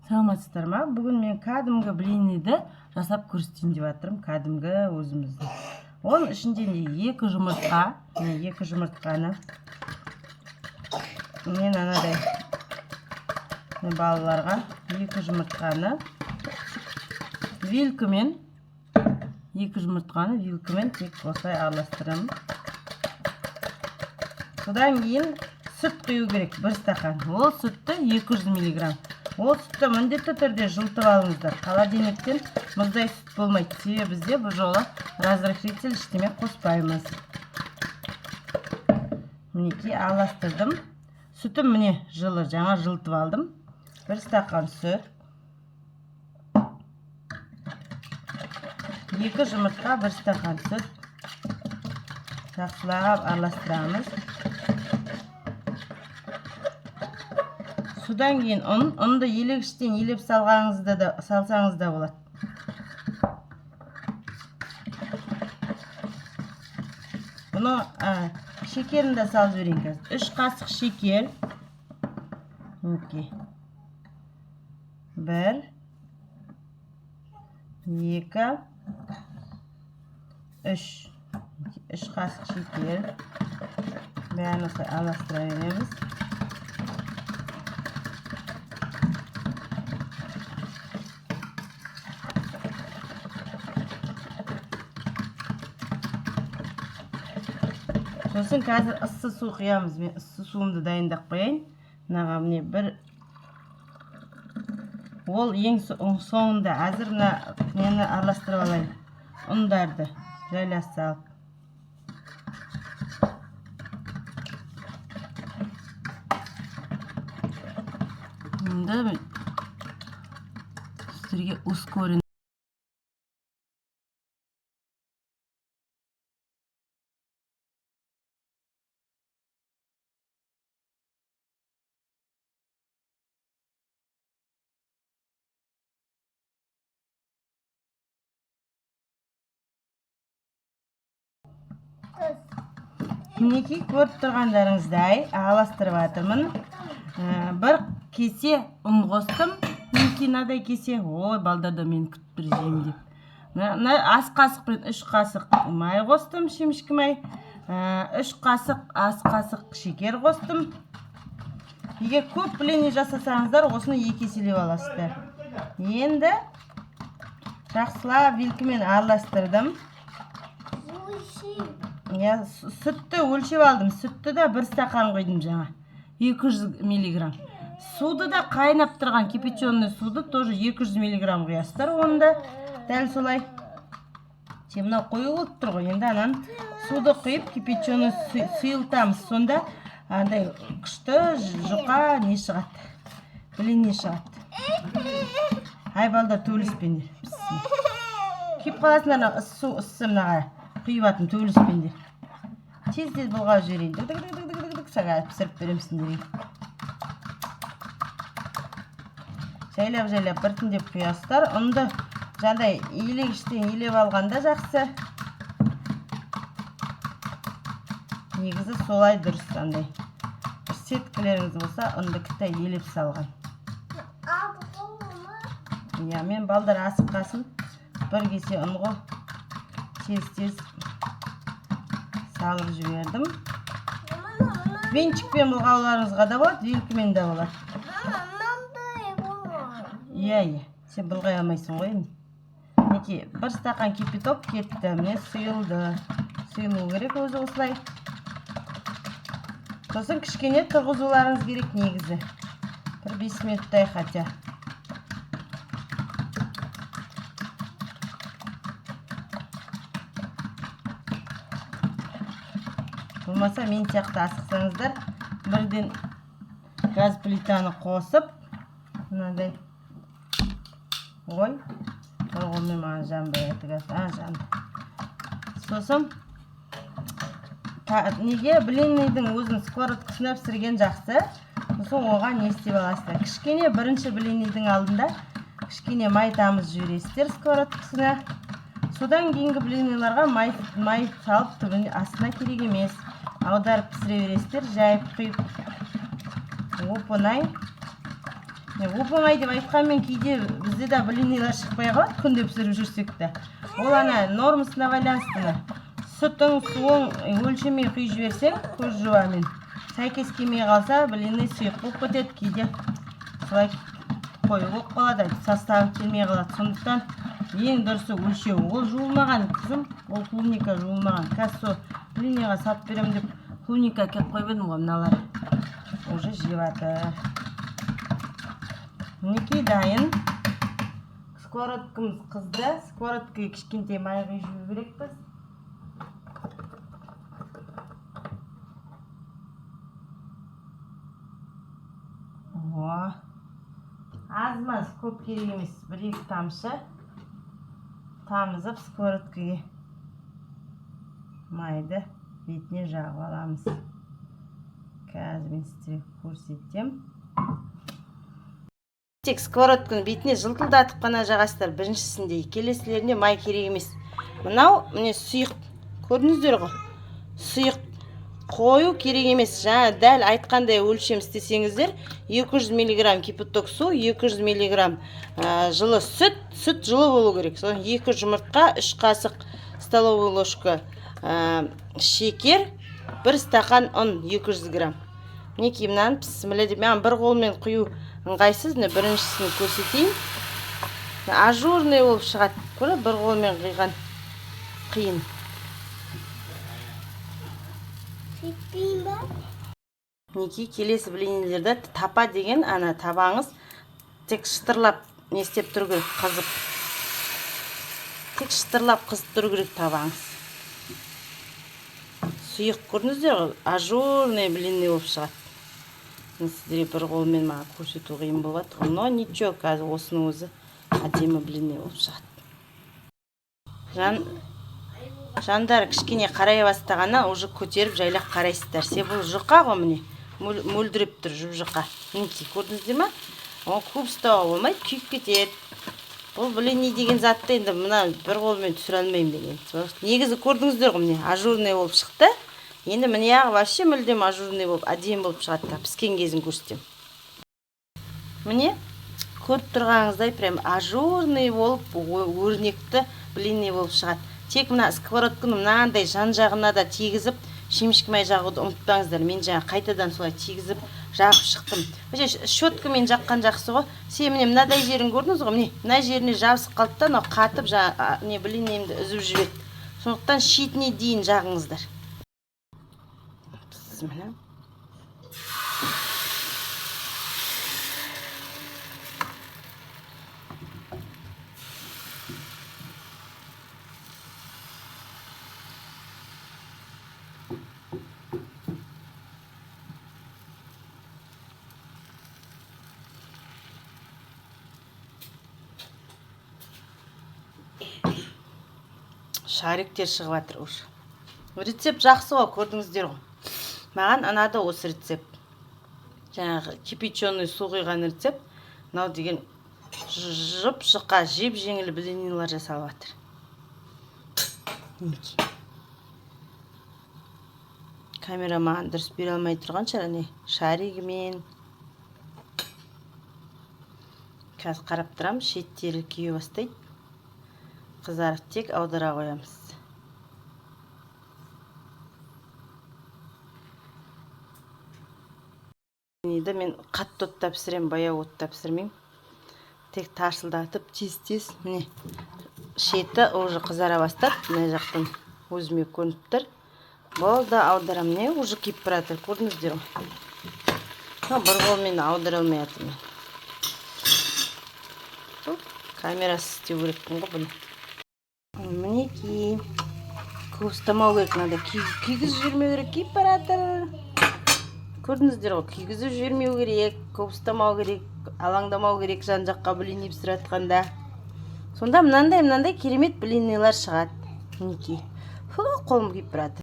Саламатсыздар ма? Бүгін мен кәдімгі блинниді жасап көрсетейін деп жатырмын. Кәдімгі өзімізді. Оның ішінде екі жұмыртқаны мен анадай балаларға екі жұмыртқаны вилкамен тек осылай араластырамын. Содан кейін сүт құю керек, 1 стақан. Ол сүтті 200 мг. Ол сүтті міндетті түрде жылытып алыңыздар. Холодильниктен мұздай сүт болмайды. Себебі бізде бұл жолы разрыхлитель ештеме қоспаймыз. Мінекей араластырдым. Сүтім міне жылы, жаңа жылытып алдым. 1 стақан сүт. 2 жұмыртқа, 1 стақан сүт. Жақсылап араластырамыз. Содан кейін ұнды елегіштен елеп салсаңыз да болады. Бұны шекерін де салып жіберейін қазір. 3 қасық шекер. 1 2 3 қасық шекер. Бәрін осылай араластыра береміз. Сосын қазір ыссы су құямыз. Мен ыссы суымды дайындап қояйын. Мынаға міне ол ең соңында әзір мені араластырып алайын. Ұндарды жайлап салып. Мұнда сіздерге ускорен. Мінекей көріп тұрғандарыңыздай араластырып жатырмын. 1 кесе ұн қостым. Мінекей мынадай кесе. Ой, балдар да мені күтіп тұр жеймін деп. Ас қасықпен 3 қасық май қостым, шемішкі май. 3 қасық ас қасық шекер қостым. Егер көп блинни жасасаңыздар, осыны 2 еселеп аласыздар. Енді жақсылап вилкамен араластырдым. Сүтті өлшеп алдым. Сүтті де 1 стақан қойдым жаңа. 200 мг. Суды да қайнап тұрған кипяченый суды тоже 200 мг қоясыздар. Оны да дәл солай. Мынау қою болып тұр ғой. Енді анан суды құйып кипяченый сұйылтамыз. Сонда андай күшті жұқа не шығады. Блинни шығады. Ай балдар төгіліспендер. Кеп қаласындар ыссы мынаға. Құйып атым төгіліспендер. Тез-тез бұлғап жіберейін. Саға пісіріп беремсіңдер. Жайлап біртіндеп құясыздар. Ұнды жандай елегіштен елеп алғанда жақсы. Негізі солай дұрыс андай. Сеткілеріңіз болса, ұнды кітті елеп салған. Мен балдар асып қасын 1 кесе ұнғы тез-тез салып жібердім. Венчикпен бұлғауларыңызға да болады, вилкамен де болады. Сен бұлғай алмайсың ғой. 1 стақан кипяток кетті. Міне сұйылды. Сұйылу керек өзі осылай. Сосын кішкене тұрғызуларыңыз керек негізі. 5 минуттай қатя. Болмаса мен сияқты асықсаңыздар, бірден газ плитаны қосып, мынадай. Ой, қолмен маған жанбай әті газ. Жанды. Сосын, неге блиннидің өзін сковородкасына пісірген жақсы. Сосын оған не істеп аласыздар. Кішкене бірінші блиннидің алдында кішкене май тамыз жібересіздер сковородкасына. Содан кейінгі блинниларға май салып түбін астына керек емес. Аударып пісіре бересіздер, жайып құйып. Оп-оңай. оп оңай деп айтқанмен кейде бізде де блинилар шықпай қалады, күнде пісіріп жүрсек те. Ол ана нормасына байланысты. Сүтің, суың өлшемей құйып жіберсең, көз жуамен сәйкес келмей қалса, блины сұйық болып кетеді, кейде солай қою болып қалады, составы келмей қалады. Сондықтан ең дұрысы өлшеу. Ол жуылмаған, қызым, ол клубника жуылмаған. Қазір сол блиниға сатып беремін деп клубника әкеліп қойып едім ғой, мыналар уже жеп жатыр. Мінекей дайын. Сковородкамыз қызды. Сковородкаға кішкентай май құйып жіберу керекпіз. Аз-маз, көп керек емес, 1-2 тамшы тамызып сковородкаға майды бетіне жағып аламыз. Қазір мен сіздерге көрсетем. Тек сковородканың бетіне жылтылдатып қана жағасыздар біріншісінде, келесілерінде май керек емес. Мынау міне сұйық, көрдіңіздер ғой? Сұйық қою керек емес. Жаңа дәл айтқандай өлшем істесеңіздер, 200 мг кипяток су, 200 мг жылы сүт жылы болу керек. Содан 2 жұмыртқа, 3 қасық столовый ложка шекер, 1 стақан ұн 200 грамм. Мінекей мынаны бісміллә деп, мен бір қолмен құю ыңғайсыз, біріншісін көрсетейін. Ажурный болып шығады. Көрі, бір қолмен құйған қиын. Мінекей келесі блинилерді тапа деген ана табаңыз тек шытырлап не істеп тұру керек, қызып. Тек шытырлап қызып тұру керек табаңыз. Сұйық көрдіңіздер ғой, ажурный блинный болып шығады. Сіздерге бір қолмен маған көрсету қиын болады. Но ничего, қазір осының өзі әдемі блинный болып шығады. Жандар кішкене қарай бастағаннан уже көтеріп жайлақ қарайсыздар. Бұл жұқа ғой міне, мөлдіреп тұр жұқа. Мінекей көрдіңіздер ме? Ол көп ұстауға болмайды, күйіп кетеді. Бұл блинный деген затты енді мына бір қолмен түсіре алмаймын деген. Негізі көрдіңіздер ғой міне, ажурный болып шықты. Енді міне ағы вообще мүлдем ажурный болып, әдемі болып шығады. Піскен кезін көрсетем. Міне көріп тұрғаныңыздай прям ажурный болып, өрнекті блинный болып шығады. Тек мына сковородканы мынандай жан-жағына да тигізіп, шемішкі май жағуды ұмытпаңыздар. Мен жаңа қайтадан солай тигізіп жағып шықтым. Щеткамен жаққан жақсы ғой. Міне мынадай жерін көрдіңіз ғой? Міне мына жеріне жабысып қалды да, қатып жаңа блиннемді үзіп жіберді. Сондықтан шетіне дейін жағыңыздар. Бісміллә. Шариктер шығып жатыр уже. Рецепт жақсы ғой, көрдіңіздер ғой. Маған анады осы рецепт. Жаңағы кипяченый су құйған рецепт. Мынау деген жұп-жұқа, жеп-жеңіл блинилар жасалып жатыр. Камера маған дұрыс бере алмай тұрған шығар, шаригімен. Қазір қарап тұрам, шеттері күйе бастайды. Қызарып тек аудара қоямыз. Мен қатты отта пісірем, баяу отта пісірмейм. Тек тарсылдатып, тез-тез. Міне, шеті уже қызара бастады. Мына жақтан өзіме көрініп тұр. Болды, аударам. Не, уже кеп баратыр. Көрдіңіздер ғой. Бір қолмен аудара алмай жатырмын. Камерасы істеу керекпін ғой бұны. Мінекей. Көп ұстамау керек, надо күйгізіп жүрмеу керек, кеп баратыр. Көрдіңіздер ғой, күйгізіп жүрмеу керек, көп ұстамау керек, алаңдамау керек жан-жаққа блинный пісіріп жатқанда. Сонда мынандай керемет блинныйлар шығады. Мінекей. Қолым күйіп баратыр.